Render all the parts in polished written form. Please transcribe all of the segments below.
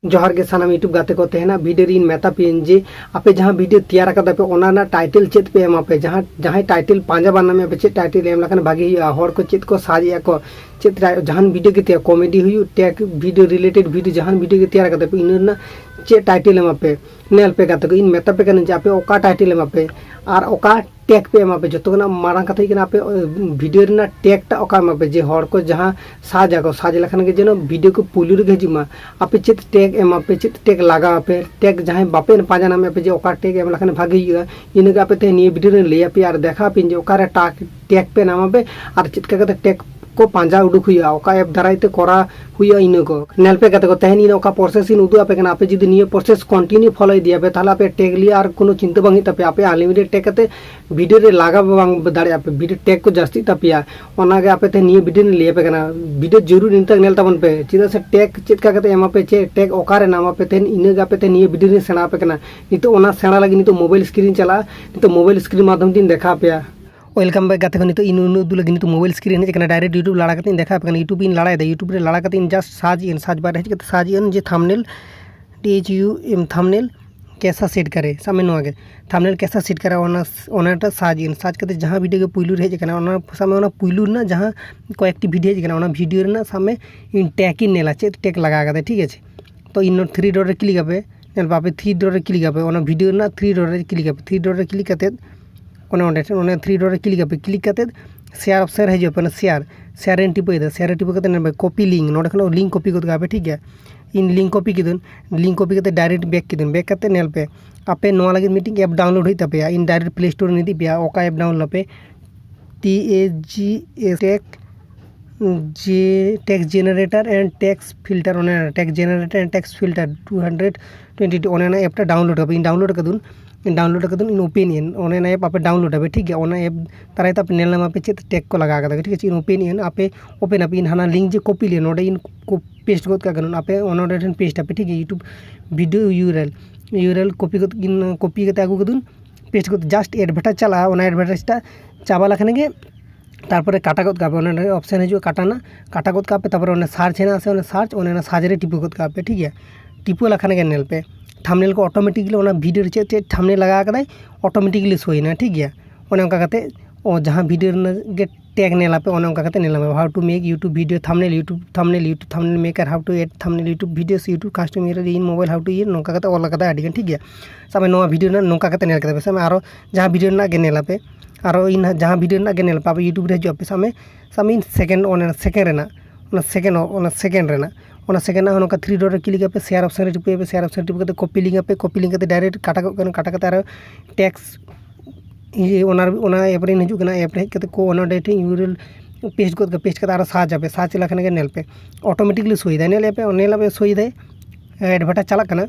जोहार के सानाम यूट्यूब गाते को तेहना वीडियो इन मेता पेन जे आपे जहां वीडियो तैयार करदा पे ओना ना टाइटल चेत पे एमा पे जहां जहां टाइटल पांजा बाना में पे टाइटल एम लखन भागी हर को चेत को साजिया को चेत जहां वीडियो के कॉमेडी हुई टैग वीडियो रिलेटेड वीडियो जहां वीडियो के तैयार करदा पे इन ना चे टाइटल एमा पे नेल पे गाते को इन मेता पे कन जापे ओका टाइटल एमा पे और ओका टैग पे एमा पे जतो ना मारंग कथा कना पे वीडियो ना टैग टा ओका एमा पे जे हर को जहां साजा को साज लखन के जेनो वीडियो को पुलु रे हिजुमा आपे चेत टैग एमा पे चेत टैग लगा पे टैग जहां बापे पाजा नाम पे जे ओका टैग एम लखन भागी हुआ इन आपे ते निये वीडियो रे लेया पे और देखा पे जे ओका रे टैग पे नाम पे और चेत का टैग को पांजा उडुक हुआ ओका ऐप दाराइते करा हुआ इन को नेल पे कते को तहन इन ओका प्रोसेस इन उदु आपे कना आपे जदि निये प्रोसेस कंटिन्यू फॉलो दिया पे ताला पे टैग लिया और कोनो चिंता बांगी तपे आपे अनलिमिटेड टैग कते वीडियो रे लागा बांग दाड़े आपे वीडियो टैग को जास्ती तपिया ओनागे आपे ते निये वीडियो ने लिया पे कना वीडियो जरूर इन तक नेल तबन पे चिदा से टैग चितका कते एमा पे चे टैग ओका रे नाम पे तेन इन गापे ते निये वीडियो ने सेना पे कना नितो ओना सेना लगी नितो मोबाइल स्क्रीन चला नितो मोबाइल स्क्रीन माध्यम दिन देखा पे वेलकम बैक गाते को नितो इन उदु लगी नितो मोबाइल स्क्रीन हेज कना डायरेक्ट यूट्यूब लड़ा कते देखा पे कना यूट्यूब इन लड़ा दे यूट्यूब रे लड़ा कते इन जस्ट साज बार हेज कते साज इन जे थंबनेल THU थंबनेल कैसा सेट करे सामने नो आगे थंबनेल कैसा सेट करे ओनाटा साज कते जहां वीडियो के पुइलु रे हेज कना ओना सामने ओना पुइलु ना जहां कयेकटी वीडियो हेज कना ओना वीडियो रे ना सामने इन टैग इन नेला चे टैग लगा कते ठीक है तो इन 3 डॉट रे क्लिक आपे नेल बापे 3 डॉट रे क्लिक आपे ओना वीडियो ना 3 डॉट रे क्लिक आपे 3 डॉट रे क्लिक कते ओने 3 डॉट रे क्लिक आपे क्लिक कते शेयर ऑप्शन हेज पे शेयर एन टिपो दे शेयर टिपो कते ने कॉपी लिंक नोडे खनो लिंक कॉपी कत आपे ठीक है इन लिंक कॉपी किदन लिंक कॉपी कते डायरेक्ट बैक कते नेल पे आपे नोआ लगे मीटिंग ऐप डाउनलोड होई तपे इन डायरेक्ट प्ले स्टोर निदि पे ओका ऐप डाउनलोड पे tag generator and tax filter ओने tag generator and tax filter 222 ओने ऐप डाउनलोड पे इन डाउनलोड कदुन इन ओपिनियन ओने ऐप आपे डाउनलोड है ठीक है ओना ऐप ताराय आप नेल नाम पे चेत टैग को लगा कदा ठीक है इन ओपिनियन आपे ओपन आप इन हाना लिंक जे कॉपी ले नोडे इन को पेस्ट गत का गन आपे ओनोडे ठन पेस्ट आपे ठीक है यूट्यूब वीडियो यूआरएल कॉपी गत इन कॉपी कते आगु कदुन पेस्ट गत जस्ट एडवर्टाइज चला ओना एडवर्टाइज टा चाबा लखने गे तारपरे काटा गत कापे ओने ऑप्शन हिजु काटा गत कापे तारपरे ओने सर्च हेना से ओने सर्च रे टिपु गत कापे ठीक है टिपु लखने गे नेल पे थंबनेल को ऑटोमेटिकली ओना वीडियो रे चे थंबनेल लगा कदाय ऑटोमेटिकली सोइना ठीक है ओने उनका कते ओ जहां वीडियो गे टैग नेला पे ओने उनका कते नेला how to make YouTube video thumbnail maker how to add thumbnail YouTube videos YouTube customer in mobile how to ये नोका कते ओला कदा आडी ठीक है सामे नोआ वीडियो ना नोका कते नेल कते सामे आरो जहां वीडियो ना गे नेला पे आरो इन जहां वीडियो ना गे नेल पे यूट्यूब रे जो पे सामे सेकंड ओने सेकंड रेना ओना सेकंड रेना ओना सेकंड ना ओनका 3 डॉट रे क्लिक पे शेयर ऑप्शन रे टिपे शेयर ऑप्शन टिप कते कॉपी लिंक पे डायरेक्ट काटा कते आरो टैक्स ये ओना ऐप रे हिजु कना ऐप रे कते को ओना डेट यूआरएल पेस्ट कते आरो सर्च लखने के नेल पे ऑटोमेटिकली सोई दे नेल पे सोई दे एडवर्टाइज चला कना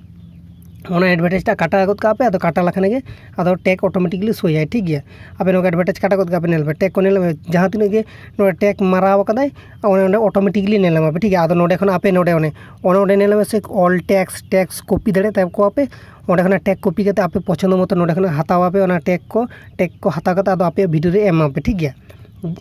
ओना एडवर्टाइज टा काटा गत कापे आदो काटा लखने के आदो टैग ऑटोमेटिकली सोई है ठीक है आपे नो एडवर्टाइज काटा गत कापे नेल पे टैग को नेल जहां तिने के नो टैग माराव कदाय ओने ऑटोमेटिकली नेल पे ठीक है आदो नोडे खन आपे नोडे ओने नेल में से ऑल टैक्स कॉपी दड़े तब को आपे ओंडे खन टैग कॉपी करते आपे पसंद मतो नोडे खन हतावा पे ओना टैग को हता करते आदो आपे वीडियो रे एम पे ठीक है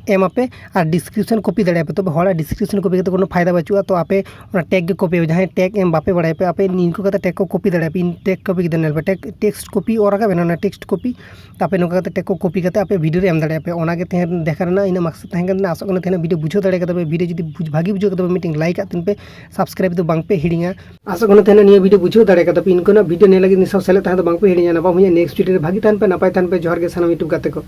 एम पे और डिस्क्रिप्शन कॉपी दाड़े पे तो हड़ा डिस्क्रिप्शन कॉपी करते कोनो फायदा बचुआ तो आपे टैग के कॉपी जहां टैग एम बापे बड़ाई पे आपे निनको करते टैग को कॉपी दाड़े पे इन टैग कॉपी के नेल पे टैग टेक्स्ट कॉपी और आगे ना टेक्स्ट कॉपी तापे नो करते टैग को कॉपी करते आपे वीडियो रे एम दाड़े पे ओना के तहन देखा ना इन मकसद तहन के आसो कने वीडियो बुझो दाड़े करते वीडियो जदी भागी बुझो करते मीटिंग लाइक आतिन पे सब्सक्राइब तो बांग पे हिडिंगा आसो कने तहन निया वीडियो बुझो दाड़े करते इनको ना वीडियो ने लगे नि सब सेले तहन तो बांग पे हिडिंगा ना बा हुया नेक्स्ट वीडियो रे भागी तहन पे नपाय तहन पे जोहार के सनम यूट्यूब गाते को।